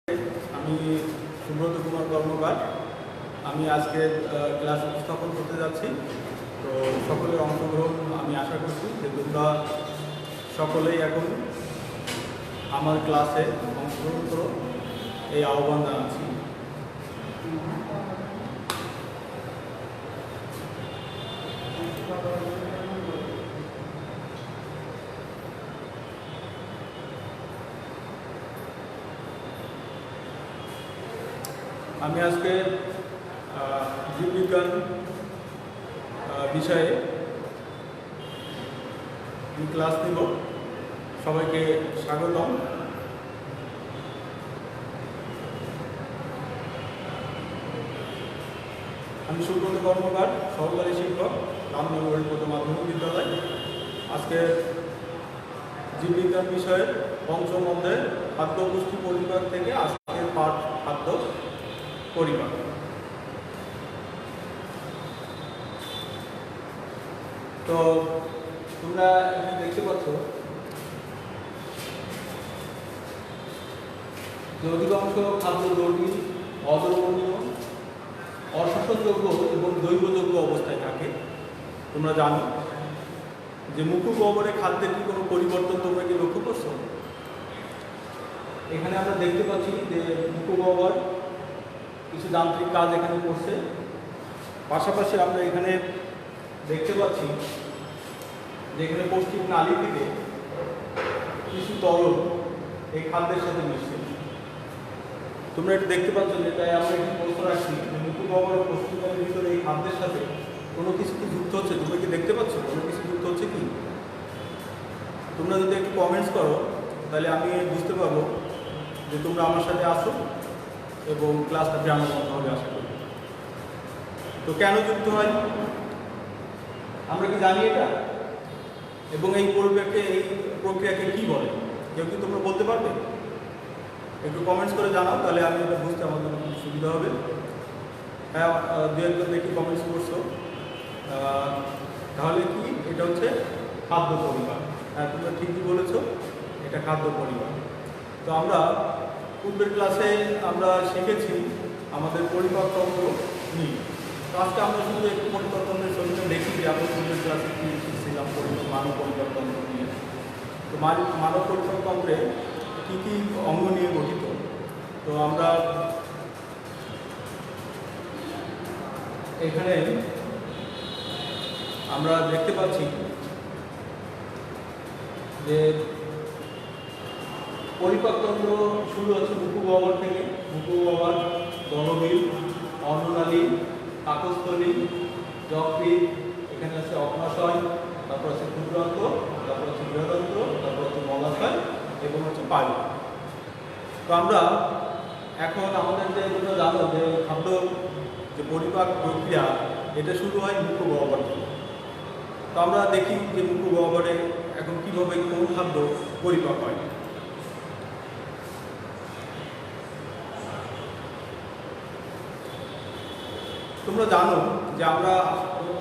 আমি সুব্রত কুমার কর্মকার। আমি আজকে ক্লাস উপস্থাপন করতে যাচ্ছি। তো সকলের অংশগ্রহণ আমি আশা করছি যে তোমরা সকলেই এখন আমার ক্লাসে অংশগ্রহণ করো, এই আহ্বান জানাচ্ছি। আমি আজকে জীববিজ্ঞান বিষয়ে ক্লাস নিব। সবাইকে স্বাগতম। আমি সুব্রত কর্মকার, সহকারী শিক্ষক, রামনগর মাধ্যমিক বিদ্যালয়। আজকে জীববিজ্ঞান বিষয়ের পঞ্চম অধ্যায়ে খাদ্য পুষ্টি পরিপাক থেকে আজকের পাঠ খাদ্য পরিপাক। তো তোমরা এখানে দেখতে পাচ্ছ যে অধিকাংশ খাদ্য দ্রবী, অদ্রবণীয়, অশ্বসনযোগ্য এবং জৈবযোগ্য অবস্থায় থাকে। তোমরা জানো যে মুখগহ্বরে খাদ্যের কি কোনো পরিবর্তন তোমরা কি লক্ষ্য করছো? এখানে আমরা দেখতে পাচ্ছি যে মুখগহ্বর কিছু যান্ত্রিক কাজ এখানে করছে। পাশাপাশি আমরা এখানে দেখতে পাচ্ছি যে এখানে পৌষ্টিক নালী থেকে কিছু তরল এই খাদ্যের সাথে মিশছে। তোমরা এটা দেখতে পাচ্ছ যে তাই আমরা এখানে প্রশ্ন রাখছি যে মুখগহ্বর পৌষ্টিক নালীর ভিতরে এই খাদ্যের সাথে কোনো কিছু কি যুক্ত হচ্ছে? তোমরা কি দেখতে পাচ্ছ কোনো কিছু যুক্ত হচ্ছে কি? তোমরা যদি একটু কমেন্টস করো তাহলে আমি বুঝতে পারবো যে তোমরা আমার সাথে আসো এবং ক্লাসটা প্রাণবন্ত হবে আশা করি। তো কেন যুক্ত হয় আমরা কি জানি এটা? এবং এই প্রক্রিয়াকে কি বলে? কেউ কি তোমরা বলতে পারবে? একটু কমেন্টস করে জানাও, তাহলে আমি এটা বুঝতে আমার জন্য খুব সুবিধা হবে। হ্যাঁ, দু একজন দেখি কমেন্টস করছো। তাহলে কি এটা হচ্ছে খাদ্য পরিবার? হ্যাঁ, তোমরা ঠিকই বলেছো, এটা খাদ্য পরিবার। তো আমরা পূর্বের ক্লাসে আমরা শিখেছি আমাদের পরিপাকতন্ত্র নিয়ে। তো আজকে আমরা শুধু একটু পরিপাকতন্ত্রের শরীরে দেখি যে আমরা পূর্বের ক্লাসে কী শিখছিলাম মানব পরিপাকতন্ত্র নিয়ে। তো মানব পরিপাকতন্ত্রে কী কী অঙ্গ নিয়ে গঠিত? তো আমরা এখানে আমরা দেখতে পাচ্ছি যে পরিপাকতন্ত্র শুরু হচ্ছে মুখগহ্বর থেকে। মুখগহ্বর, গলবিল, অন্ননালী, পাকস্থলী, যকৃৎ, এখানে আছে অগ্নাশয়, তারপর আছে ক্ষুদ্রান্ত, তারপর হচ্ছে বৃহদান্ত্র, তারপর হচ্ছে মলাশয় এবং হচ্ছে পায়ু। তো আমরা এখন আমাদের যে তোমরা জানো যে খাদ্য যে পরিপাক প্রক্রিয়া এটা শুরু হয় মুখগহ্বর থেকে। তো আমরা দেখি যে মুখগহ্বরে এখন কীভাবে কোন খাদ্য পরিপাক হয়। তোমরা জানো যে আমরা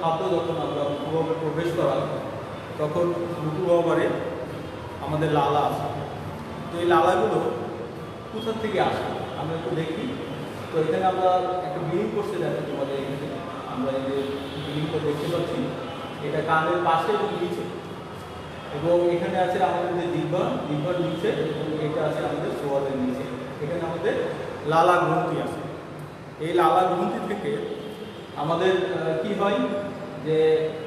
খাদ্য যখন আমরা মুখগহ্বরে প্রবেশ করাই তখন মুখগহ্বরে আমাদের লালা আসে। তো এই লালাগুলো কোথা থেকে আসে আমরা একটু দেখি। তো এখানে আমরা একটা বিলিং করতে দেখো তোমাদের এখানে আমরা এই যে বিলিংটা দেখতে পাচ্ছি, এটা কানের পাশে এবং নিচে, এবং এখানে আছে আমাদের যে জিহ্বার নিচে, এবং এটা আছে আমাদের সোয়ালের নিচে। এখানে আমাদের লালা গ্রন্থি আছে। এই লালা গ্রন্থি থেকে আমাদের কি হয় যে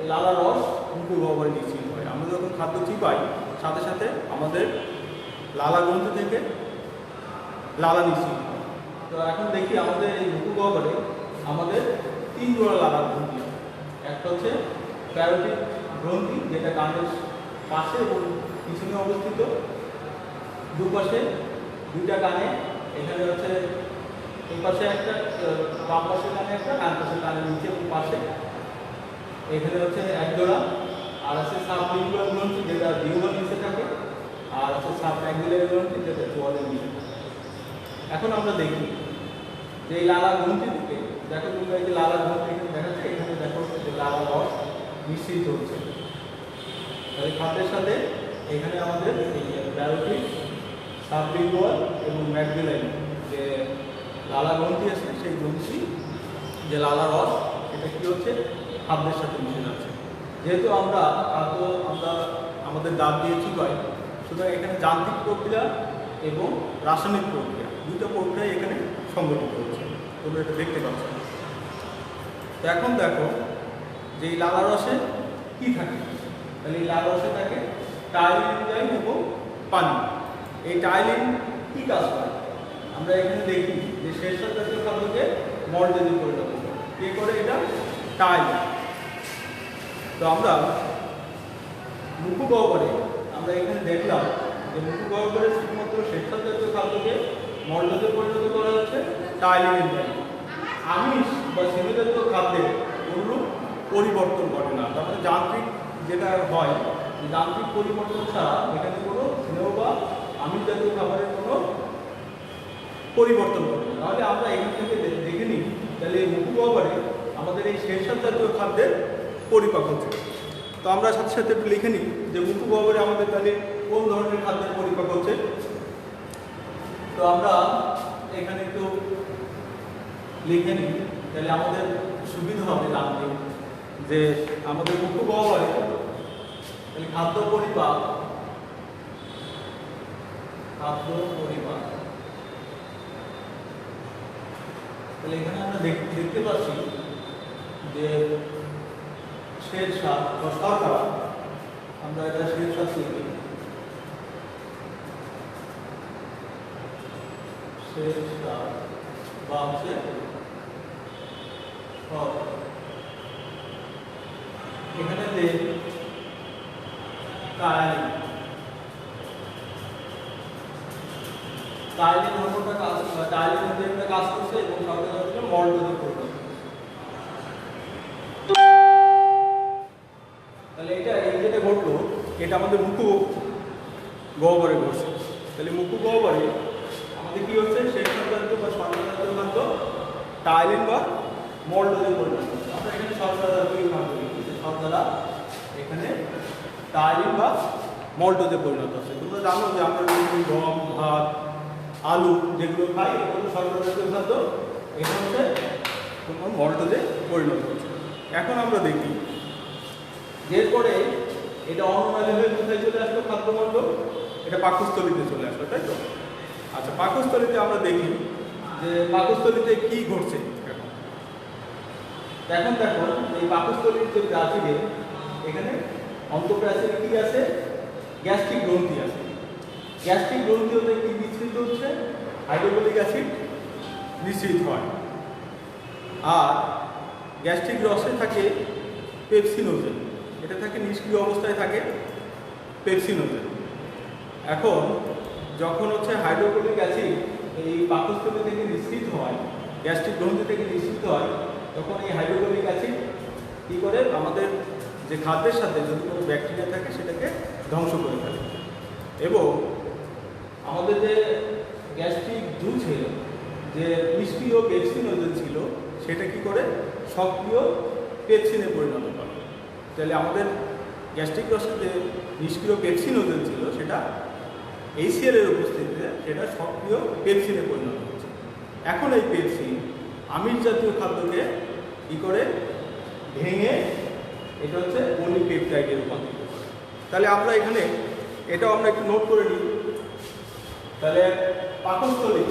লালা রস মুখগহ্বরে নিশ্চিত হয়। আমরা যখন খাদ্য চিবাই সাথে সাথে আমাদের লালা গ্রন্থি থেকে লালা নিশ্চিত হয়। তো এখন দেখি আমাদের এই মুখগহ্বরে আমাদের 3 জোড়া লালা গ্রন্থি আছে। একটা হচ্ছে প্যারোটিড গ্রন্থি, যেটা কানের পাশে এবং পিছনে অবস্থিত, দুপাশে 2টা কানে। এখানে হচ্ছে এই পাশে একটা, বাম পাশের কানে একটা, ডান পাশের কানের নিচে এবং পাশে এখানে হচ্ছে 1 জোড়া। আর আছে সাবলিঙ্গুয়াল গ্রন্থি, যেটা জিহ্বার নিচে থাকে, আর আছে সাবম্যাক্সিলারি গ্রন্থি, যেটা চোয়ালের নিচে থাকে। এখন আমরা দেখি যে এই লালা গ্রন্থি থেকে, দেখো তোমরা এই যে লালা গ্রন্থি এখানে দেখাচ্ছে, এখানে দেখো যে লালা রস মিশ্রিত হচ্ছে তাহলে খাদ্যের সাথে। এখানে আমাদের এই প্যারোটিড, সাবলিঙ্গুয়াল এবং ম্যাক্সিলারি যে লালা গ্রন্থি আছে, সেই গ্রন্থি যে লালা রস এটা কী হচ্ছে খাদ্যের সাথে মিশে যাচ্ছে। যেহেতু আমরা খাদ্য আমাদের দাঁত দিয়ে চিবাই, সুতরাং এখানে যান্ত্রিক প্রক্রিয়া এবং রাসায়নিক প্রক্রিয়া দুটো প্রক্রিয়াই এখানে সংগঠিত হচ্ছে, তোমরা এটা দেখতে পাচ্ছ। তো এখন দেখো যে এই লালা রসে কী থাকে, তাহলে এই লালা রসে থাকে টাইলিন এনজাইম এবং পানি। এই টাইলিন কী কাজ করে আমরা এখানে দেখি যে শেষের জাতীয় খাদ্যকে মর্যাদা পরিণত করে কে করে, এটা টাইলিন। তো আমরা মুখগহ্বরে আমরা এখানে দেখলাম যে মুখগহ্বরে শুধুমাত্র শেষের জাতীয় খাদ্যকে মর্যাদা পরিণত করা হচ্ছে টাইলিন এনজাইম। আমিষ বা স্নেহ জাতীয় খাদ্যের কোনো পরিবর্তন ঘটে না। তারপরে যান্ত্রিক যেটা হয়, যান্ত্রিক পরিবর্তন ছাড়া এখানে কোনো স্নেহ বা আমিষ জাতীয় খাবারের কোনো পরিবর্তন ঘটে না। তাহলে আমরা এখান থেকে দেখে নিই তাহলে এই মুখগহ্বরে আমাদের এই শেষের জাতীয় খাদ্যের পরিপাক হচ্ছে। তো আমরা সাথে সাথে একটু লিখে নিই যে মুখগহ্বরে আমাদের তাহলে কোন ধরনের খাদ্যের পরিপাক হচ্ছে। তো আমরা এখানে একটু লিখে নিই, তাহলে আমাদের সুবিধা হবে জানতে যে আমাদের মুখগহ্বরে তাহলে খাদ্য পরিপাক তাহলে এখানে আমরা দেখতে পাচ্ছি যে শ্বেতসার বা শর্করা, আমরা এটা শ্বেতসার লিখি, শ্বেতসার বা হচ্ছে এখানে যে টাইলিন হরমোনটা টাইলিন এনজাইমটা কাজ করছে এবং সঙ্গে সঙ্গে মল্ট তৈরি করছে। তাহলে এটা এই যেটা ঘটলো এটা আমাদের মুখগহ্বরে ঘটছে। তাহলে মুখগহ্বরে আমাদের কি হচ্ছে শেষের জাতীয় বা সর্বজাতীয় খাদ্য টাইলিন বা মল্ট তৈরি করছে। আমরা এখানে সর্বজাতীয় খাদ্য লিখছি, শর্করা এখানে টাইলিন বা মল্টতে পরিণত হচ্ছে। তোমরা জানো যে আমরা গম, ভাত, আলু যেগুলো খাই এগুলো সর্বজাতীয় খাদ্য, এটা হচ্ছে তোমার মল্টতে পরিণত হচ্ছে। এখন আমরা দেখি এরপরে এটা অন্ননালী হয়ে কোথায় চলে আসলো খাদ্যমণ্ড, এটা পাকস্থলীতে চলে আসলো, তাই তো? আচ্ছা, পাকস্থলীতে আমরা দেখি যে পাকস্থলীতে কি ঘটছে। এখন দেখো এই পাকস্থলীর যে প্রাচীরে এখানে অন্তঃপ্রাচীরে কি আছে, গ্যাস্ট্রিক গ্রন্থি আছে। গ্যাস্ট্রিক গ্রন্থি হতে কি নিঃসৃত হচ্ছে, হাইড্রোক্লোরিক অ্যাসিড নিঃসৃত হয়। আর গ্যাস্ট্রিক রসে থাকে পেপসিনোজেন, এটা থাকে নিষ্ক্রিয় অবস্থায় থাকে পেপসিনোজেন। এখন যখন হচ্ছে হাইড্রোক্লোরিক অ্যাসিড এই পাকস্থলী থেকে নিঃসৃত হয়, গ্যাস্ট্রিক গ্রন্থি থেকে নিঃসৃত হয়, তখন এই হাইড্রোক্লোরিক অ্যাসিড কী করে আমাদের যে খাদ্যের সাথে যদি কোনো ব্যাকটেরিয়া থাকে সেটাকে ধ্বংস করে ফেলে এবং আমাদের যে গ্যাস্ট্রিক জু ছিল, যে নিষ্ক্রিয় পেপসিনোজেন ছিল, সেটা কি করে সক্রিয় পেপসিনে পরিণত করে। তাহলে আমাদের গ্যাস্ট্রিক রসে যে নিষ্ক্রিয় পেপসিনোজেন ছিল সেটা HCl এর উপস্থিতিতে সেটা সক্রিয় পেপসিনে পরিণত হচ্ছে। এখন এই পেপসিন আমিষ জাতীয় খাদ্যকে কী করে ভেঙে এটা হচ্ছে পলিপেপটাইডে রূপান্তরিত করে। তাহলে আমরা এখানে এটাও আমরা একটু নোট করে নিই। তাহলে পাকস্থলী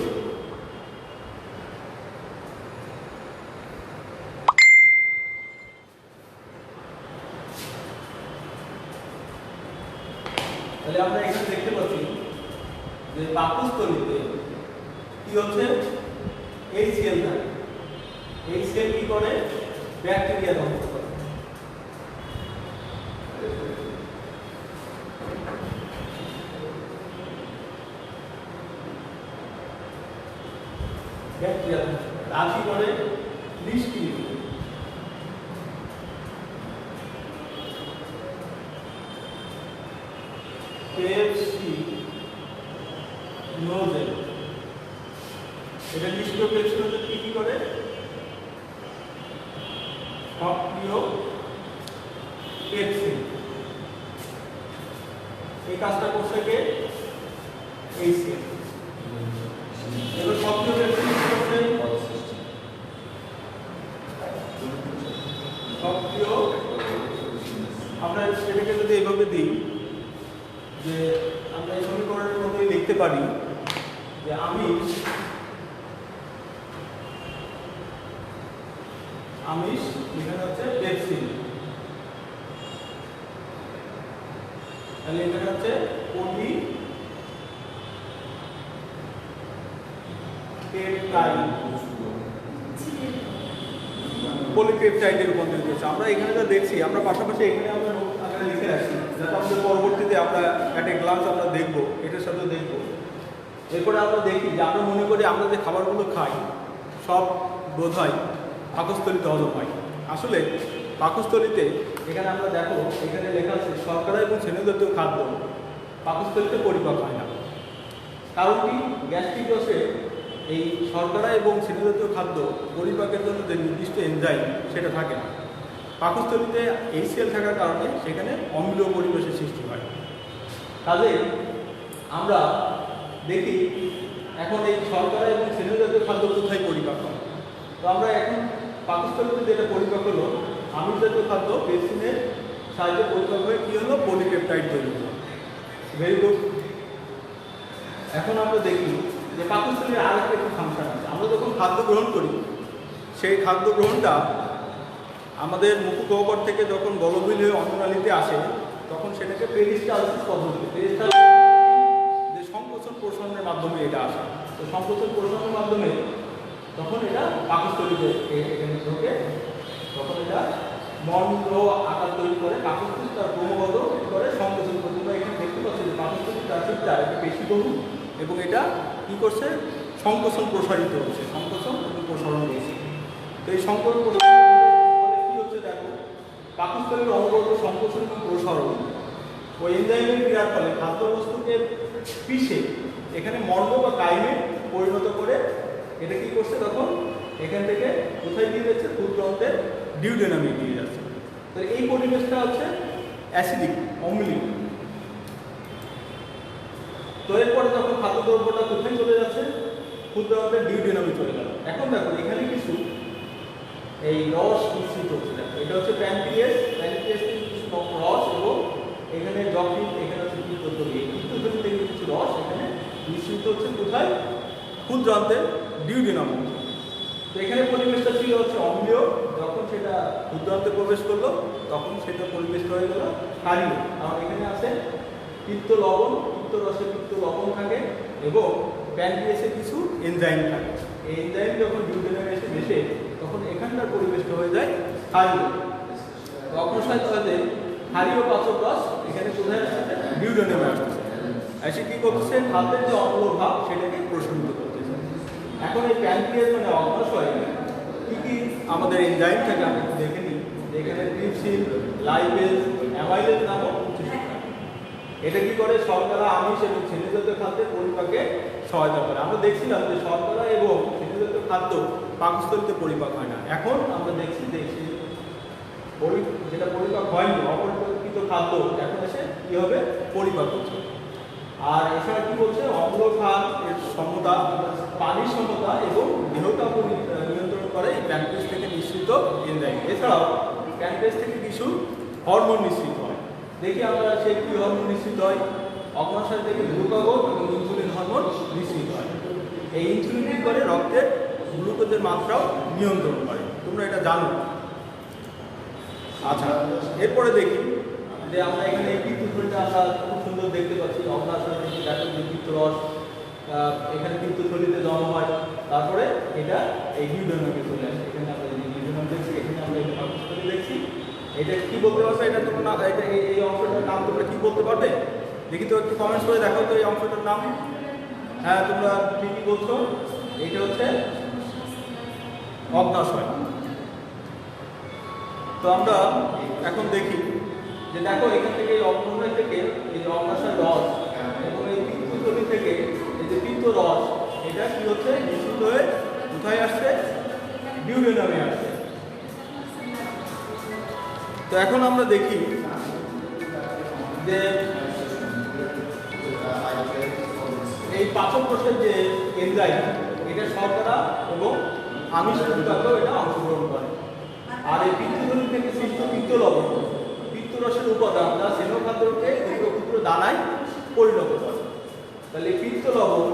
তাহলে আমরা এখানে দেখতে পাচ্ছি যে পাকস্থলীতে কি হচ্ছে HCl থাকে। HCl কি করে ব্যাকটেরিয়া ধ্বংস করে। ব্যাকটেরিয়া আর কি করে নিষ্ক্রিয় পেপসিনোজেন, এটা নিষ্ক্রিয় পেপসিনোজেন কি করে সক্রিয় পেপসিন, এই কাজটা করছে কে HCl। এবার সক্রিয় পেপসিন কি করছে আমিষ, এখানে হচ্ছে পেপসিন, তাহলে এখানে হচ্ছে পলিপেপটাইডে রূপান্তরিত হচ্ছে। আমরা এখানে যা দেখছি, আমরা পাশাপাশি এখানে আমরা আকারে লিখে রাখছি, যাতে আমাদের পরবর্তীতে আমরা একটা গ্লান্স আমরা দেখবো, এটার সাথে দেখবো। এরপরে আমরা দেখি যে আমরা মনে করি আমরা যে খাবারগুলো খাই সব বোধ হয় পাকস্থলিতে হজম হয়। আসলে পাকস্থলিতে এখানে আমরা দেখো, এখানে লেখা আছে শর্করা এবং স্নেহজাতীয় খাদ্য পাকস্থলিতে পরিপাক হয় না। কারণ কি? গ্যাস্ট্রিক রসে এই শর্করা এবং স্নেহজাতীয় খাদ্য পরিপাকের জন্য যে নির্দিষ্ট এনজাইম সেটা থাকে না। পাকস্থলিতে HCl থাকার কারণে সেখানে অম্লীয় পরিবেশের সৃষ্টি হয়। কাজে আমরা দেখি এখন এই শর্করা এবং স্নেহজাতীয় খাদ্য কোথায় পরিপাক হয়। তো আমরা এখন পাকস্থলিতে যেটা পরিপাক হলো আমিষ জাতীয় খাদ্য পেপসিনের সাহায্যে পরিপাক হয়ে কী হলো? পলিপেপটাইড তৈরি হলো। Very good. এখন আমরা দেখি যে পাকস্থলীর আরেকটা একটি ফাংশন আছে। আমরা যখন খাদ্য গ্রহণ করি সেই খাদ্য গ্রহণটা আমাদের মুখগহ্বর থেকে যখন গলবিল হয়ে অন্ননালীতে আসে তখন সেটাকে পেরিস্টালসিস পদ্ধতি, পেরিস্টালসিস যে সংকোচন প্রসারণের মাধ্যমে এটা আসে। তো সংকোচন প্রসারণের মাধ্যমে তখন এটা পাকস্থলীতে এখানে ঢোকে, তখন এটা মন্ড আকার তৈরি করে পাকস্থলী তার ক্রমাগত করে সংকোচন করে। তোমরা এখানে দেখতে পাচ্ছ যে পাকস্থলী প্রাচীরটা একটু বেশি বহু এবং এটা কী করছে? সংকোচন প্রসারিত হচ্ছে, সংকোচন এবং প্রসারণ হয়েছে। তো এই সংকোচন প্রসারণ কী হচ্ছে দেখো, পাকস্থলীর অনবরত সংকোচন এবং প্রসারণ ওই এনজাইমের ক্রিয়ার ফলে খাদ্যবস্তুকে পিষে এখানে মন্ড বা কাইমে পরিণত করে এটা কী করছে? তখন এখান থেকে কোথায় দিয়ে যাচ্ছে? ক্ষুদ্রান্তের ডিউডেনামে দিয়ে যাচ্ছে। তো এই পরিবেশটা হচ্ছে অ্যাসিডিক, অম্লীয়। তো এরপরে যখন খাদ্যদ্রব্যটা কোথায় চলে যাচ্ছে? ক্ষুদ্রান্তের ডিউডেনামে চলে গেল। এখন দেখো এখানে কিছু এই রস মিশ্রিত হচ্ছে। দেখো এটা হচ্ছে প্যানক্রিয়াস, প্যানক্রিয়াস থেকে কিছু রস এবং এখানে যকৃৎ, এখানে হচ্ছে পিত্তথলি, এই পিত্তথলি থেকে কিছু রস এখানে মিশ্রিত হচ্ছে কোথায়? ক্ষুদ্রান্তের ডিউডেনাম। তো এখানে পরিবেশটা ছিল হচ্ছে অম্লীয়, যখন সেটা ক্ষুদ্রান্তে প্রবেশ করলো তখন সেটা পরিবেশটা হয়ে গেল ক্ষারীয়। আর এখানে আছে পিত্ত লবণ, পিত্ত রসে পিত্ত লবণ থাকে এবং প্যানক্রিয়াসে কিছু এনজাইম থাকে। এই এনজাইম যখন ডিউডেনামে এসে মেশে তখন এখানকার পরিবেশটা হয়ে যায় ক্ষারীয়। অগ্রসায়িত হতে ক্ষারীয় পাচক রস এখানে কোথায় আসছে? ডিউডেনামে আসতেছে। এসে কী করতেছে? খাদ্যের যে অম্ল ভাব সেটাকে প্রশমিত করতেছে। এখন এই প্যানক্রিয়াস মানে অগ্নাশয়ে কী কী আমাদের এনজাইম থাকে আমরা একটু দেখে নিই। এখানে ট্রিপসিন, লাইপেজ, অ্যামাইলেজ নামক কিছু থাকে। এটা কি করে? শর্করা, আমিষ এবং স্নেহজাতীয় খাদ্যের পরিপাকে সহায়তা করে। আমরা দেখছিলাম যে শর্করা এবং স্নেহজাতীয় খাদ্য পাকস্থলীতে পরিপাক হয় না। এখন আমরা দেখছি যে যেটা পরিপাক হয়নি, অপরিপাকিত খাদ্য এখন এসে কী হবে? পরিপাক হচ্ছে। আর এছাড়া কী বলছে? অম্লভাব এর সমতা, পানির সমতা এবং দেহতাপ নিয়ন্ত্রণ করে এই প্যানক্রিয়াস থেকে নিঃসৃত এনজাইম। এছাড়াও প্যানক্রিয়াস থেকে কিছু হরমোন নিঃসৃত হয়। দেখি আমরা সেই কী হরমোন নিঃসৃত হয়? অগ্নাশয় থেকে গ্লুকাগন এবং ইনসুলিন হরমোন নিঃসৃত হয়। এই ইনসুলিন কী করে? রক্তের গ্লুকোজের মাত্রাও নিয়ন্ত্রণ করে। তোমরা এটা জানো। আচ্ছা, এরপরে দেখি যে আমরা এখানে এই পিত্তথলিটা আমরা খুব সুন্দর দেখতে পাচ্ছি। অগ্নাশয় থেকে দেখো যে পিত্তরস এখানে পিত্তথলিতে জমা হয়, তারপরে এটা এই ডিউডেনামে চলে আসে। এখানে আমরা ডিউডেনাম দেখছি, এখানে আমরা এটা পাকস্থলী দেখছি। এটা কি বলতে পারবে? এটা তোমরা না, এটা এই অংশটার নাম তোমরা কি বলতে পারবে? দেখি তো, একটু কমেন্টস করে দেখো তো এই অংশটার নাম। হ্যাঁ, তোমরা ঠিকই বলছো, এইটা হচ্ছে অগ্নাশয়। তো আমরা এখন দেখি যে দেখো এখান থেকে এই অগ্নাশয় থেকে এই অগ্নাশয় রস এবং এই পিত্তথলি থেকে এই যে পিত্ত রস এটা কি হচ্ছে? নিঃসৃত হয়ে কোথায় আসছে? ডিউডেনামে আসছে। তো এখন আমরা দেখি যে এই পাচক কোষের যে এনজাইম এটা শর্করা এবং আমিষ পরিপাকেও এটা অংশগ্রহণ করে। আর এই পিত্তথলি থেকে সৃষ্ট পিত্ত লবণ পিত্তরসের উপাদান যা স্নেহ খাদ্যকে ক্ষুদ্র ক্ষুদ্র দানায় পরিণত করে। তাহলে পিত্ত লবণ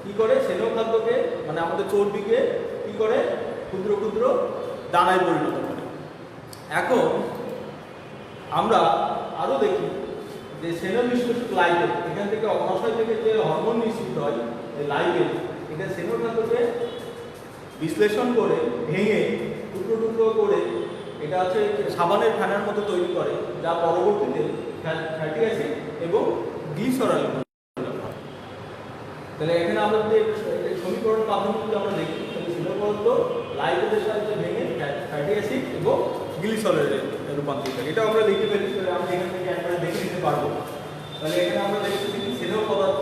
কি করে, স্নেহ খাদ্যকে মানে আমাদের চর্বিকে কি করে, ক্ষুদ্র ক্ষুদ্র দানায় পরিণত করে। এখন আমরা আরও দেখি যে স্নেহ নিঃশ্লেষিত লাইপেজ, এখান থেকে অগ্নাশয় থেকে যে হরমোন নিঃসৃত হয় এই লাইপেজ, এটা স্নেহ খাদ্যকে বিশ্লেষণ করে ভেঙে টুকরো টুকরো করে এটা হচ্ছে সাবানের ফেনার মতো তৈরি করে, যা পরবর্তীতে ফ্যাটি অ্যাসিড এবং গ্লিসারল। তাহলে এখানে আমরা যদি সমীকরণ মাধ্যমে যদি আমরা দেখি, তাহলে স্নেহ পদার্থ লাইপেজের সাহায্যে ভেঙে ফ্যাটি অ্যাসিড এবং গ্লিসারলে রূপান্তরিত হয়। এটা আমরা দেখতে পারি, আমরা এখান থেকে একবারে দেখে নিতে পারবো। তাহলে এখানে আমরা দেখতেছি স্নেহ পদার্থ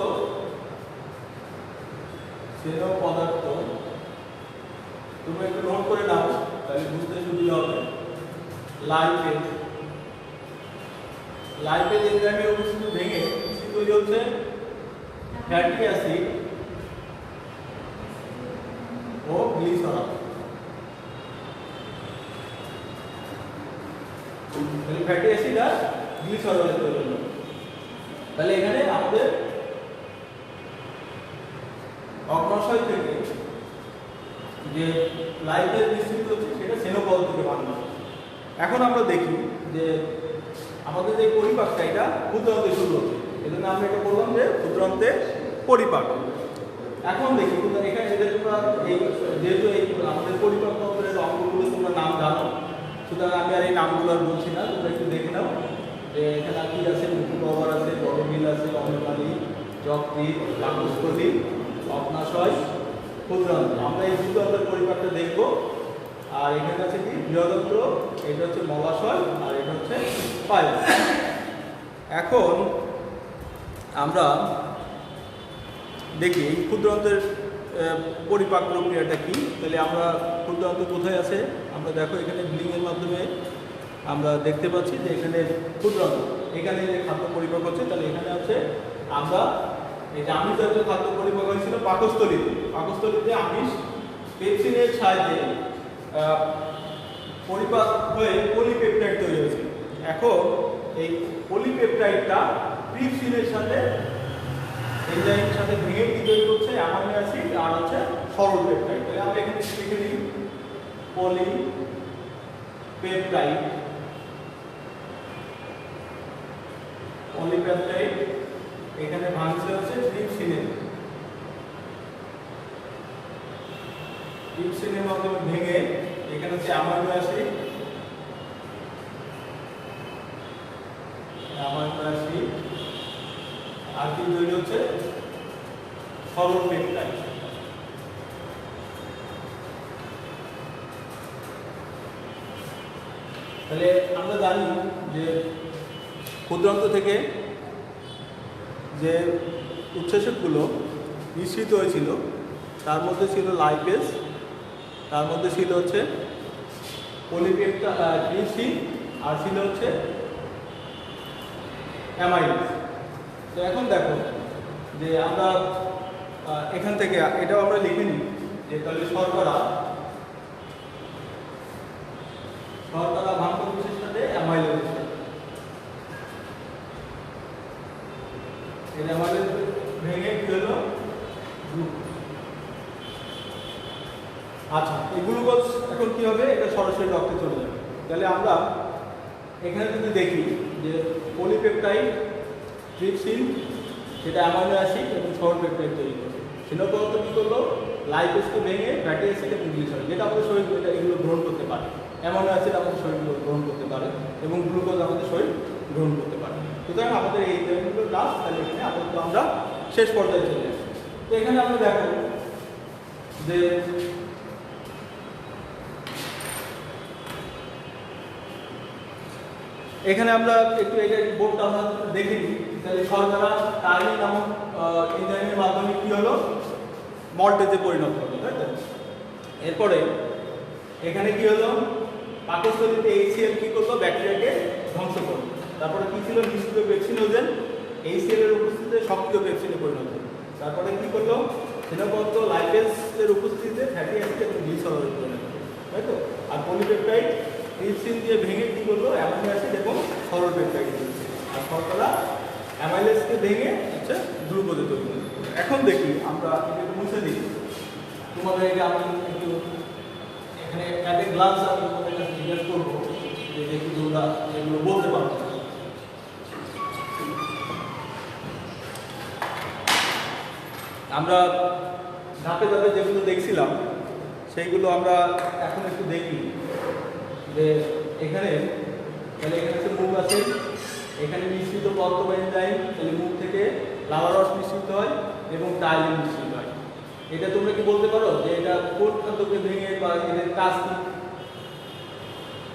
তোমরা একটু নোট করে নাও, তাহলে বুঝতে সুবিধা হবে। লাইপেজ এনজাইমের উপস্থিতি ভেঙে কি তৈরি হচ্ছে, ফ্যাটি অ্যাসিড ও গ্লিসারল। তাহলে ফ্যাটি অ্যাসিড আর গ্লিসারল তৈরি হলো। তাহলে এখানে আমাদের অগ্নাশয় থেকে যে লাইপেজ নিঃসৃত হচ্ছে সেটা স্নেহ পদার্থকে বানানো। এখন আমরা দেখি যে আমাদের যে পরিপাকটা এটা ক্ষুদ্রান্তে শুরু হচ্ছে, এজন্য আমরা এটা বললাম যে ক্ষুদ্রান্তে পরিপাক। এখন দেখি এখানে এদের তোমরা এই যেহেতু এই আমাদের পরিপাক তন্ত্রের অঙ্গগুলো তোমরা নাম জানো, সুতরাং আমি আর এই নামগুলো আর বলছি না, তোমরা একটু দেখে নাও যে এখানে কি আছে, মুখগহ্বর আছে, বড়বিল আছে, অন্ননালী, যকৃৎ, পাকস্থলী, অগ্নাশয়, ক্ষুদ্রান্ত। আমরা এই ক্ষুদ্রান্তের পরিপাকটা দেখব। আর এখানে আছে কি বৃহদন্ত্র, এটা হচ্ছে মলাশয়, আর এটা হচ্ছে পাইল। এখন আমরা দেখি ক্ষুদ্রান্তের পরিপাক প্রক্রিয়াটা কি। তাহলে আমরা ক্ষুদ্রান্ত কোথায় আছে, আমরা দেখো এখানে ব্লিংয়ের মাধ্যমে আমরা দেখতে পাচ্ছি যে এখানে ক্ষুদ্রান্ত, এখানে যে খাদ্য পরিপাক হচ্ছে। তাহলে এখানে আছে আমরা এই যে আমিষ জাতীয় খাদ্য পরিপাক হয়েছিল পাকস্থলীতে আমিষ পেপসিনের সাহায্যে পরিপাক হয়ে পলিপেপটাইড তৈরি হয়েছিল। এখন এই পলিপেপটাইডটা ট্রিপসিনের সাথে এনজাইমের সাথে ভেঙে কি তৈরি করছে, অ্যামাইনো অ্যাসিড আর হচ্ছে সরল পেপটাইড। তাহলে আমরা এখানে লিখে দিই পলিপেপটাইড। এখানে ভাঙছে হচ্ছে ট্রিপসিনের মাধ্যমে ভেঙে এখানে হচ্ছে অ্যামাইনো অ্যাসিড আর কি তৈরি হচ্ছে সরল পেপটাইড। তাহলে আমরা জানি যে ক্ষুদ্রান্ত থেকে যে উৎসেচকগুলো নিঃসৃত হয়েছিল তার মধ্যে ছিল লাইপেজ, তার মধ্যে ছিল হচ্ছে পলিপেপটাইড আর ছিল হচ্ছে অ্যামাইলেজ। তো এখন দেখো যে আমরা এখান থেকে এটাও আমরা লিখে নিই যে তাহলে শর্করা ভাঙ্গ বিশেষ সাথে অ্যামাইলেজ, এই অ্যামাইলেজ ভেঙে কি হলো আচ্ছা এই গ্লুকোজ এখন কি হবে, এটা সরাসরি রক্তে চলে যাবে। তাহলে আমরা এখানে যদি দেখি যে পলিপেপটাইড ট্রিপসিন সেটা অ্যামাইনো অ্যাসিড এবং সরল পেপটাইড তৈরি করছে। স্নেহ পদার্থ কী করলো, লাইপেজকে ভেঙে ফ্যাটি অ্যাসিড এবং গ্লিসারল, যেটা আমাদের শরীর এগুলো গ্রহণ করতে পারে। অ্যামাইনো অ্যাসিড আমাদের শরীর গ্রহণ করতে পারে এবং গ্লুকোজ আমাদের শরীর গ্রহণ করতে পারে। সুতরাং আমাদের এই এনজাইমগুলোর কাজ তাহলে এখানে আপাতত আমরা শেষ পর্যায়ে চলে আসি। তো এখানে আমরা দেখো যে এখানে আমরা একটু এটা বোর্ডটা আমরা দেখে নিই। তাহলে শর্করা টাইমিন নামক এনজাইমের মাধ্যমে কি হলো, মল্টেজে পরিণত হলো, তাই তো? এরপরে এখানে কি হলো, পাকস্থলীতে HCl কি করলো, ব্যাকটেরিয়াকে ধ্বংস করলো। তারপরে কি ছিল, নিষ্ক্রিয় পেপসিনোজেন HCl এর উপস্থিতিতে সক্রিয় পেপসিনে পরিণত হলো। তারপরে কি করলো, স্নেহ পদার্থ লাইপেজের উপস্থিতিতে ফ্যাটি অ্যাসিড এবং গ্লিসারলে পরিণত হলো, তাই তো? আর পলিপেপটাইড ট্রিপসিন দিয়ে ভেঙে কি করলো, অ্যামাইনো অ্যাসিড এবং সরল পেপটাইড, আর শর্করা অ্যামাইলেজকে ভেঙে হচ্ছে গ্লুকোজে তৈরি করলো। এখন দেখি আমরা এটা একটু মুছে দিই। তোমাদের এটা আমি একটু এখানে অ্যাট এ গ্লান্স আমি তোমাদের কাছে জিজ্ঞেস করবো যে দেখি তোমরা এগুলো বলতে পারো। আমরা ধাপে ধাপে যেগুলো দেখছিলাম সেইগুলো আমরা এখন একটু দেখি যে এখানে তাহলে এখানে একটা মুখ আছে, এখানে মিশ্রিত পদার্থ বা এনজাইম, তাহলে মুখ থেকে লালার রস মিশ্রিত হয় এবং টাইলিন মিশ্রিত হয়। এটা তোমরা কি বলতে পারো যে এটা কোন খাদ্যকে ভেঙে বা এদের কাজ কি?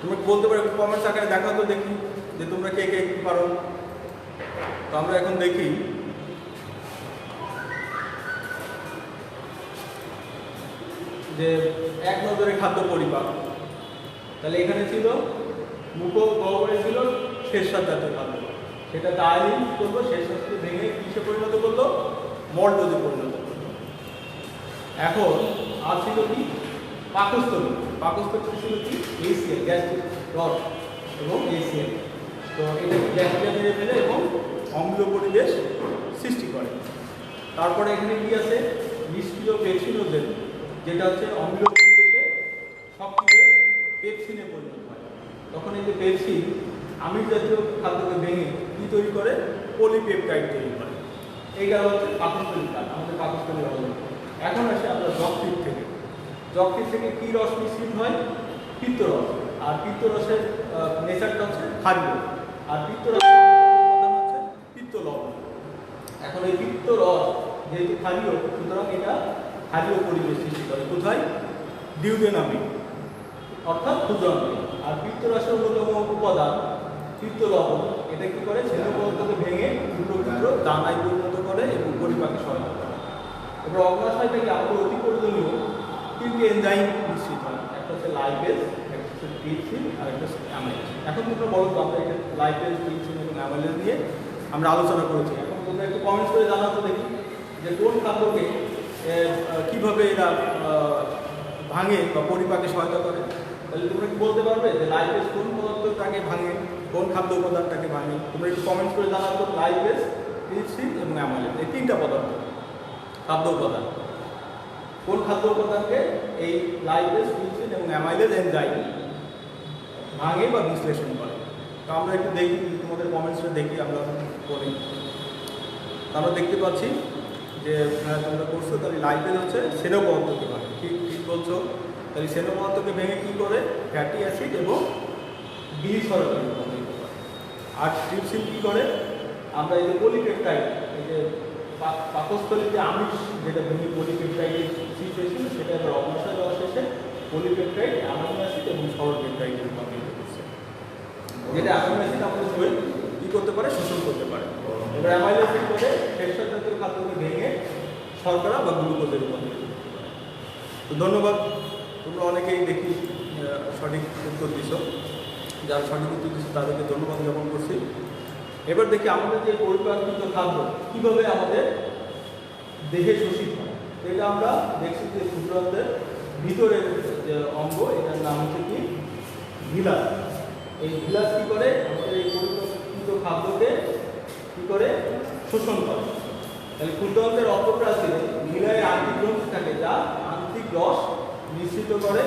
তোমরা কি বলতে পারো? কমেন্টস আকারে দেখাও তো দেখি যে তোমরা কে কে কি পারো। তো আমরা এখন দেখি যে এক নজরে খাদ্য পরিপাক। তাহলে এখানে ছিল মুখগহ্বরে ছিল শেষসাদ জাতীয় খাদ্য, সেটা টাইলিন করবো, শেষসাদকে ভেঙে কিসে পরিণত করলো? মল্ডোজে পরিণত করলো। এখন আর ছিল কি? পাকস্থলী। পাকস্থলী ছিল কি? এইচসিএল, গ্যাস্ট্রিক রড এবং এইচসিএল। তো এটা ব্যাকটেরিয়া মেরে ফেলে এবং অম্লীয় পরিবেশ সৃষ্টি করে। তারপরে এখানে কি আছে? নিষ্ক্রিয় পেপসিনোজেন, যেটা হচ্ছে অম্লীয় পরিবেশে সক্রিয় পেপসিনে পরিণত হয়। তখন এই যে পেপসিন আমিষ জাতীয় খাদ্যকে ভেঙে কি তৈরি করে? পলিপেপটাইড তৈরি করে। এইটা হচ্ছে পাকস্থলীর কাজ, আমাদের পাকস্থলীর অবদান। এখন আসে আমরা যকৃৎ থেকে। যকৃৎ থেকে কি রস মিশ্রিত হয়? পিত্তরস। আর পিত্তরসের নেচারটা হচ্ছে ক্ষারীয়, আর পিত্তরসের উপাদান হচ্ছে পিত্ত লবণ। এখন এই পিত্তরস যেহেতু ক্ষারীয়, সুতরাং এটা ক্ষারীয় পরিবেশ সৃষ্টি করে। কোথায়? ডিউডেনামে, অর্থাৎ ক্ষুদ্রান্তে। আর পিত্তরসের অন্যতম উপাদান পিত্ত লবণ, এটা কি করে? ছেলে পদার্থকে ভেঙে ক্ষুদ্র ক্ষুদ্র দানায় পরিণত করে এবং পরিপাকে সহায়তা করে। এবার অগ্নাশয় থেকে আমাদের অতি প্রয়োজনীয় তিনটি এনজাইম মিশ্রিত হয়। একটা হচ্ছে লাইপেজ, একটা হচ্ছে ট্রিপসিন, আর একটা হচ্ছে অ্যামাইলেজ। এখন তোমরা বলো তো, আমরা এটা লাইপেজ, ট্রিপসিন এবং অ্যামাইলেজ নিয়ে আমরা আলোচনা করেছি। এখন তোমরা একটু কমেন্টস করে জানাতো দেখি যে কোন খাদ্যকে কীভাবে এরা ভাঙে বা পরিপাকে সহায়তা করে। তাহলে তোমরা কি বলতে পারবে যে লাইপেজ কোন পদার্থটাকে ভাঙে, কোন খাদ্য উপাদানটাকে ভাঙে? তোমরা একটু কমেন্টস করে জানাতো। লাইপেজ, ট্রিপসিন এবং অ্যামাইলেজ, এই তিনটা পদার্থ খাদ্য উপাদান। কোন খাদ্য উপাদানকে এই লাইপেজ, ট্রিপসিন এবং অ্যামাইলেজ এনজাইম ভাঙে বা বিশ্লেষণ করে? তো আমরা একটু দেখি, তোমাদের কমেন্টসটা দেখি, আমরা বলি। আমরা দেখতে পাচ্ছি যে তোমরা করছো, তাহলে লাইপেজ হচ্ছে স্নেহ পদার্থকে ভাঙে। ঠিক বলছো। তাহলে স্নেহ পদার্থকে ভেঙে কী করে? ফ্যাটি অ্যাসিড এবং গ্লিসারল রূপান্তরিত করে। আর ট্রিপসিন কী করে? আমরা এই যে পলিপেপটাইড, এই যে পাকস্থলীতে আমিষ যেটা ভেঙে পলিপেপটাইডের সৃষ্টি হয়েছিল, সেটা এবার অগ্নাশয় দেওয়া শেষে পলিপেপটাইড, অ্যামাইনো অ্যাসিড এবং সরল পেপটাইডে রূপান্তরিত করছে, যেটা অ্যামাইনো অ্যাসিড আমাদের শরীর কী করতে পারে? শোষণ করতে পারে। এবার অ্যামাইনো অ্যাসিড করে শেষসাদ জাতীয় খাদ্যকে ভেঙে শর্করা বা গ্লুকোজে রূপান্তরিত করতে পারে। তো ধন্যবাদ, তোমরা অনেকেই দেখি সঠিক উত্তর দিছ। যারা সঠিক উত্তর দিচ্ছে তাদেরকে ধন্যবাদ জ্ঞাপন করছি। এবার দেখি আমাদের যে পরিপাকৃত খাদ্য কীভাবে আমাদের দেহে শোষিত হয়। এটা আমরা দেখছি যে ক্ষুদ্রান্তের ভিতরের যে অঙ্গ, এটার নাম হচ্ছে কি? ভিলাস। এই ভিলাস কী করে? আমাদের এই পরিপাকৃত খাদ্যকে কী করে? শোষণ করে। তাহলে ক্ষুদ্রান্তের অন্তঃপ্রাচীরে ভিলায় আন্ত্রিক গ্রন্থি থাকে, যা আন্ত্রিক রস মিশ্রিত করে,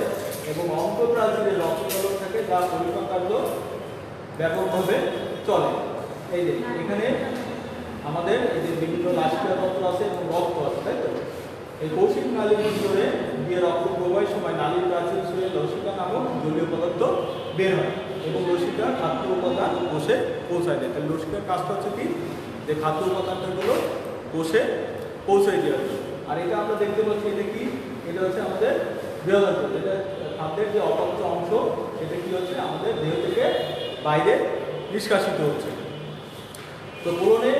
এবং অন্তঃপ্রাচীরে রক্তচলক থাকে, যা পরিপাক কার্য ব্যাপকভাবে চলে। এই যে এখানে আমাদের এই যে বিভিন্ন লাসিকাতন্ত্র আছে এবং রক্ত আছে, তাই তো? এই কৌশিক নালীর ভিতরে দিয়ে রক্ত প্রবাহের সময় নালীর প্রাচীর ছুঁয়ে লসিকা নামক জলীয় পদার্থ বের হয় এবং লসিকা খাদ্য উপাদান কোষে পৌঁছায় দেয়। তাহলে লসিকার কাজটা হচ্ছে কি? যে খাদ্য উপাদানগুলো কোষে পৌঁছায় দেওয়া। আর এটা আমরা দেখতে পাচ্ছি, এটা কি? এটা হচ্ছে আমাদের বৃহদান্ত্র, যেটা খাদ্যের যে অপত্য অংশ, সেটা কি হচ্ছে? আমাদের দেহ থেকে বাইরে নিষ্কাশিত হচ্ছে। তো পূরণে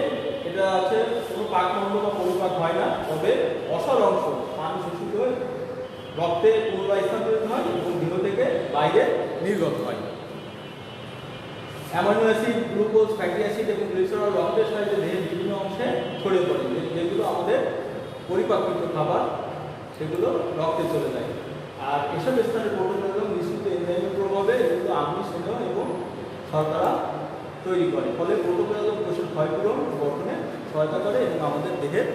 এটা আছে কোনো পাকমণ্ড বা পরিপাক হয় না, তবে অসর অংশ পানি শোষিত হয়ে রক্তে পুনরায় স্থানান্তরিত হয় এবং দেহ থেকে বাইরে নির্গত হয়। Amino acid, glucose, fatty acid এবং গ্লিসারল রক্তের সাহায্যে দেহের বিভিন্ন অংশে ছড়িয়ে পড়ে। যেগুলো আমাদের পরিপাকৃত খাবার, সেগুলো রক্তে চলে যায়। আর এসব স্থানে প্রোটোপ্লাজম মিশ্রিত এনজাইমের প্রভাবে এগুলো আমিষ, স্নেহ এবং শর্করা তৈরি করে। ফলে প্রোটোপ্লাজম কোষের ক্ষয়পূরণ গঠনে সহায়তা করে এবং আমাদের দেহের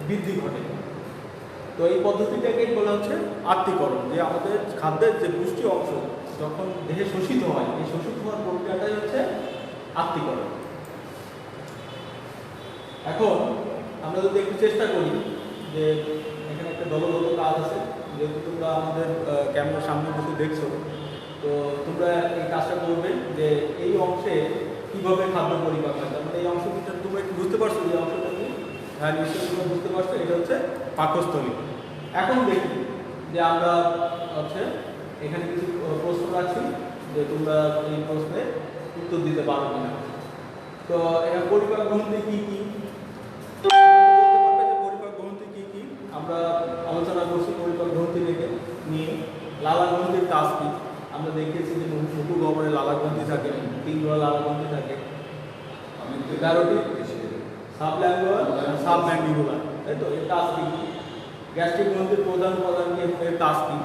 বৃদ্ধি ঘটে। তো এই পদ্ধতিটাকেই বলা হচ্ছে আত্তীকরণ, যে আমাদের খাদ্যের যে পুষ্টি অংশ যখন দেহে শোষিত হয়, এই শোষিত হওয়ার প্রক্রিয়াটাই হচ্ছে আত্তীকরণ। এখন আমরা যদি একটু চেষ্টা করি যে এখানে একটা দলগত কাজ আছে, যেহেতু তোমরা আমাদের ক্যামেরার সামনে বসে দেখছো, তো তোমরা এই কাজটা করবে যে এই অংশে কীভাবে খাদ্য পরিপাক হয়। তার মানে এই অংশটা তোমরা একটু বুঝতে পারছো যে অংশটা কি? হ্যাঁ, নিশ্চয়ই তোমরা বুঝতে পারছো, এটা হচ্ছে পাকস্থলী। এখন দেখি যে আমরা হচ্ছে এখানে কিছু প্রশ্ন রাখছি, যে তোমরা এই প্রশ্নে উত্তর দিতে পারো কিনা। তো এখানে পরিপাক গ্রন্থি কি কি, পরিপাক গ্রন্থি কি কি আমরা আলোচনা করছি। পরিপাক গ্রন্থি নিয়ে লালা গ্রন্থির কাজ কি আমরা দেখিয়েছি, যে মুখু গহ্বরে লালা গ্রন্থি থাকে, 3 জোড়া লালা গ্রন্থি থাকে, 11টি সাবম্যান্ডিবুলার, তাই তো। এর কাজ কি? গ্যাস্ট্রিক গ্রন্থির প্রধান উপাদান কি এবং এর কাজ কি?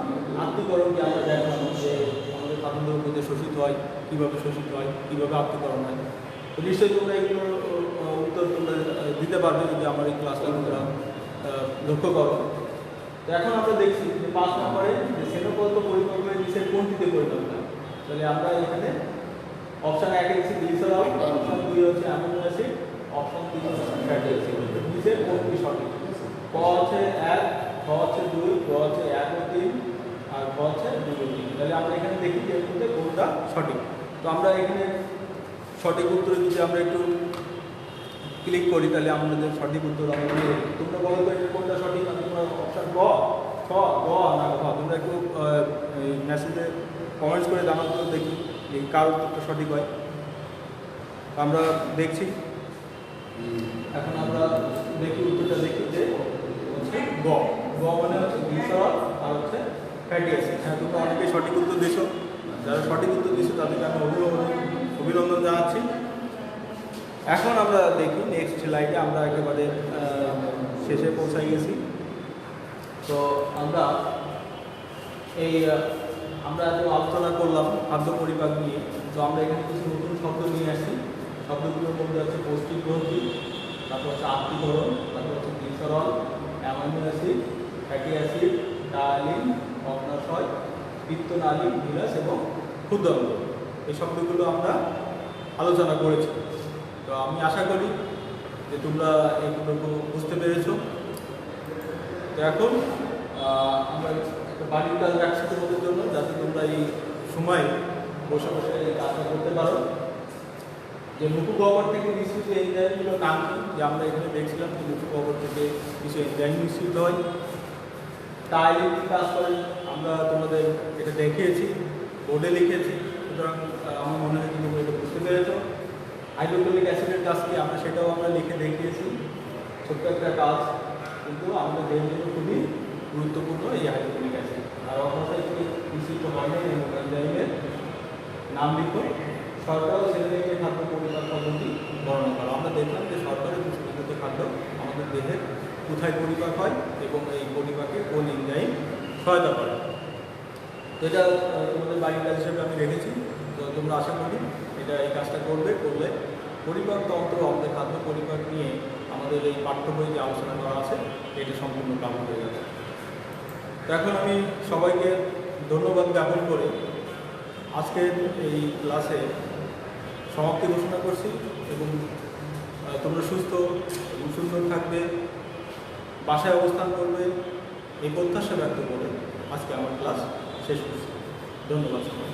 আত্তীকরণ কি আমরা দেখলাম, যে আমাদের খাদ্যদ্রব্য যে শোষিত হয়, কীভাবে শোষিত হয়, কীভাবে আত্তীকরণ হয়। তো নিশ্চয়ই তোমরা এগুলোর উত্তর তোমরা দিতে পারবে যদি আমার এই ক্লাসটা তোমরা লক্ষ্য করো। তো এখন আমরা দেখছি যে 5 নম্বরে যে শ্রেণীবদ্ধ পরিপাক হয়ে নিচের কোনটিতে পরিণত হয়। তাহলে আমরা এখানে অপশন 1 এ দিচ্ছি গ্লিসারল, অপশন 2 হচ্ছে অ্যামিনো অ্যাসিড, অপশন 3 হচ্ছে ফ্যাটি অ্যাসিড। নিচের কোনটি সঠিক? ক হচ্ছে 1, খ হচ্ছে 2, গ হচ্ছে 1 ও 3, আর গ হচ্ছে 2 ও 3। তাহলে আমরা এখানে দেখি যে এর মধ্যে কোনটা সঠিক। তো আমরা এখানে সঠিক উত্তরে যদি আমরা একটু ক্লিক করি, তাহলে আমাদের সঠিক উত্তর আমাদের। তোমরা বলো তো এটা কোনটা সঠিক? আমি তোমরা অপশন গ, খ, গ না খ, তোমরা একটু মেসেজে কমেন্টস করে জানাও তো, দেখি এই কার উত্তরটা সঠিক হয়। আমরা দেখছি, এখন আমরা দেখি উত্তরটা দেখি যে হচ্ছে গ। গ মানে হচ্ছে গ্লিসারল আর হচ্ছে ফ্যাটি অ্যাসিড। হ্যাঁ, তোমরা অনেকেই সঠিক উত্তর দিয়েছো। যারা সঠিক উত্তর দিয়েছো তাদেরকে আমি অভিনন্দন জানাচ্ছি। এখন আমরা দেখি নেক্সট স্লাইডে আমরা একেবারে শেষে পৌঁছাই গেছি। তো আমরা আমরা এত আলোচনা করলাম খাদ্য পরিপাক নিয়ে। তো আমরা এখানে কিছু নতুন শব্দ নিয়ে আসি। শব্দগুলোর মধ্যে হচ্ছে পৌষ্টিক গ্রন্থি, তারপর হচ্ছে আত্তীকরণ, তারপর হচ্ছে glycerol, amino acid, fatty acid, ডায়ালিন, অগ্নাশয়, পিত্তনালী, ভিলাস এবং ক্ষুদ্রাঙ্গ। এই শব্দগুলো আমরা আলোচনা করেছি। তো আমি আশা করি যে তোমরা এগুলো বুঝতে পেরেছ। তো এখন আমরা একটা বাড়ির কাজ রাখছি তোমাদের জন্য, যাতে তোমরা এই সময় বসে বসে এই কাজটা করতে পারো। যে মুখু গহ্বর থেকে নিঃসৃত এনজাইমগুলো নাম কি? যে আমরা এখানে দেখছিলাম যে মুখু গহ্বর থেকে কিছু এনজাইম নিঃসৃত হয়, টাইলিন কি কাজ করে আমরা তোমাদের এটা দেখিয়েছি, বোর্ডে লিখেছি। সুতরাং আমার মনে হয় তোমরা এটা বুঝতে পেরেছ। হাইড্রোক্লোরিক অ্যাসিডের কাজ কি আমরা সেটাও আমরা লিখে দেখিয়েছি, ছোট্ট একটা কাজ, কিন্তু আমাদের দেহের জন্য খুবই গুরুত্বপূর্ণ এই হাইড্রোক্লোরিক অ্যাসিড। আর অবশ্যই নিশ্চিত হয় না এই এনজাইমের নাম লিখো। সরকার ও ছেলেমেয়েকে খাদ্য পরিপাক পদ্ধতি বর্ণনা করো। আমরা দেখলাম যে সরকারের পুষ্টিগত খাদ্য আমাদের দেহের কোথায় পরিপাক হয় এবং এই পরিপাকে কোন এনজাইম সহায়তা করে। তো এটা তোমাদের বাড়ির কাজ হিসেবে আমি রেখেছি। তো তোমরা আশা করি এটা এই কাজটা করলে পরিপাক তন্ত্র, আমাদের খাদ্য পরিপাক নিয়ে আমাদের এই পাঠ্য বই যে আলোচনা করা আছে এটা সম্পূর্ণ কাম হয়ে যাবে। তো এখন আমি সবাইকে ধন্যবাদ জ্ঞাপন করে আজকের এই ক্লাসে সমাপ্তি ঘোষণা করছি এবং তোমরা সুস্থ এবং সুন্দর থাকবে, বাসায় অবস্থান করবে, এই প্রত্যাশা ব্যক্ত করে আজকে আমার ক্লাস শেষ করছি। ধন্যবাদ সবাই।